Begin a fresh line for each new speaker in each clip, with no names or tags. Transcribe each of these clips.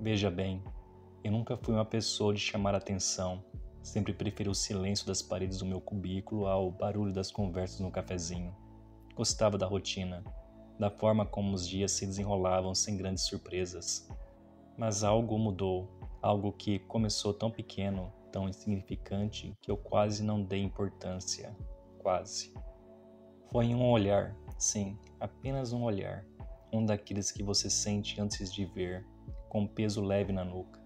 Veja bem, eu nunca fui uma pessoa de chamar atenção. Sempre preferi o silêncio das paredes do meu cubículo ao barulho das conversas no cafezinho. Gostava da rotina, da forma como os dias se desenrolavam sem grandes surpresas. Mas algo mudou, algo que começou tão pequeno, tão insignificante, que eu quase não dei importância. Quase. Foi em um olhar, sim, apenas um olhar. Um daqueles que você sente antes de ver, com um peso leve na nuca.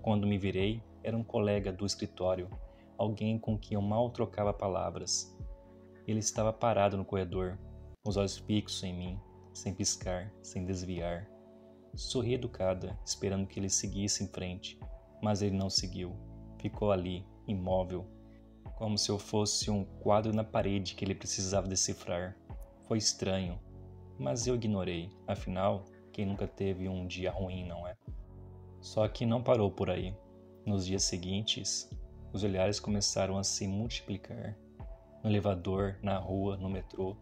Quando me virei, era um colega do escritório, alguém com quem eu mal trocava palavras. Ele estava parado no corredor, os olhos fixos em mim, sem piscar, sem desviar. Sorri educada, esperando que ele seguisse em frente, mas ele não seguiu. Ficou ali, imóvel, como se eu fosse um quadro na parede que ele precisava decifrar. Foi estranho, mas eu ignorei. Afinal, quem nunca teve um dia ruim, não é? Só que não parou por aí. Nos dias seguintes, os olhares começaram a se multiplicar. No elevador, na rua, no metrô,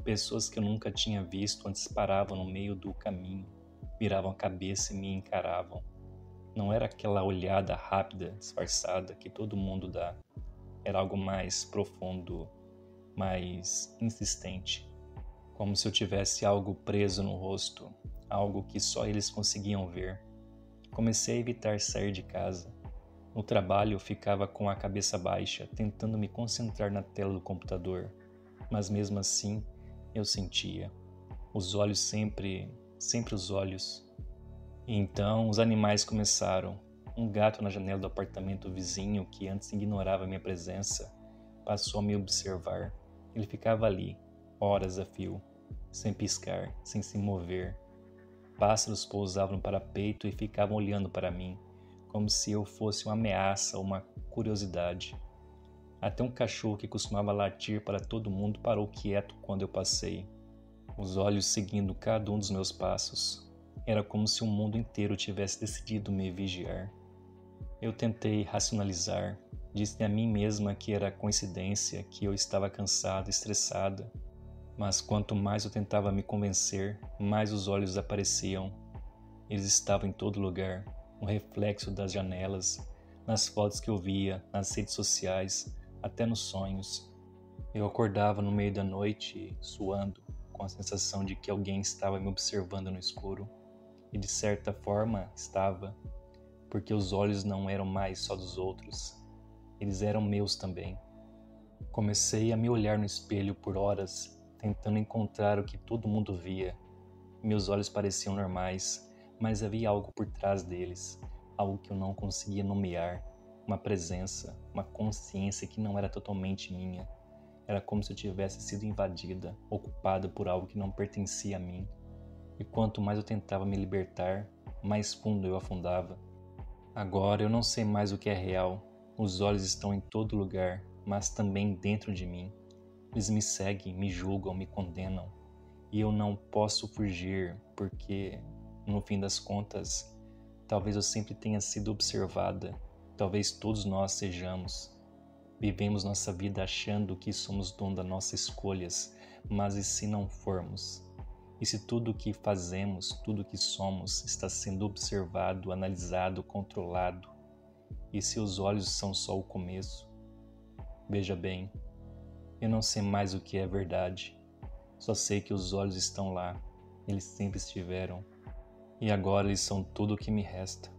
pessoas que eu nunca tinha visto antes paravam no meio do caminho, viravam a cabeça e me encaravam. Não era aquela olhada rápida, disfarçada que todo mundo dá. Era algo mais profundo, mais insistente. Como se eu tivesse algo preso no rosto, algo que só eles conseguiam ver. Comecei a evitar sair de casa. No trabalho eu ficava com a cabeça baixa, tentando me concentrar na tela do computador. Mas mesmo assim, eu sentia. Os olhos sempre os olhos. E então os animais começaram. Um gato na janela do apartamento vizinho, que antes ignorava minha presença, passou a me observar. Ele ficava ali, horas a fio, sem piscar, sem se mover. Pássaros pousavam no parapeito e ficavam olhando para mim, como se eu fosse uma ameaça ou uma curiosidade. Até um cachorro que costumava latir para todo mundo parou quieto quando eu passei, os olhos seguindo cada um dos meus passos. Era como se o mundo inteiro tivesse decidido me vigiar. Eu tentei racionalizar, disse a mim mesma que era coincidência, que eu estava cansada, estressada. Mas quanto mais eu tentava me convencer, mais os olhos apareciam. Eles estavam em todo lugar, no reflexo das janelas, nas fotos que eu via, nas redes sociais, até nos sonhos. Eu acordava no meio da noite, suando, com a sensação de que alguém estava me observando no escuro. E de certa forma estava, porque os olhos não eram mais só dos outros, eles eram meus também. Comecei a me olhar no espelho por horas, tentando encontrar o que todo mundo via. Meus olhos pareciam normais, mas havia algo por trás deles, algo que eu não conseguia nomear, uma presença, uma consciência que não era totalmente minha. Era como se eu tivesse sido invadida, ocupada por algo que não pertencia a mim. E quanto mais eu tentava me libertar, mais fundo eu afundava. Agora eu não sei mais o que é real. Os olhos estão em todo lugar, mas também dentro de mim. Eles me seguem, me julgam, me condenam. E eu não posso fugir, porque, no fim das contas, talvez eu sempre tenha sido observada. Talvez todos nós sejamos. Vivemos nossa vida achando que somos dono das nossas escolhas, mas e se não formos? E se tudo o que fazemos, tudo o que somos, está sendo observado, analisado, controlado? E se os olhos são só o começo? Veja bem, eu não sei mais o que é verdade. Só sei que os olhos estão lá, eles sempre estiveram. E agora eles são tudo o que me resta.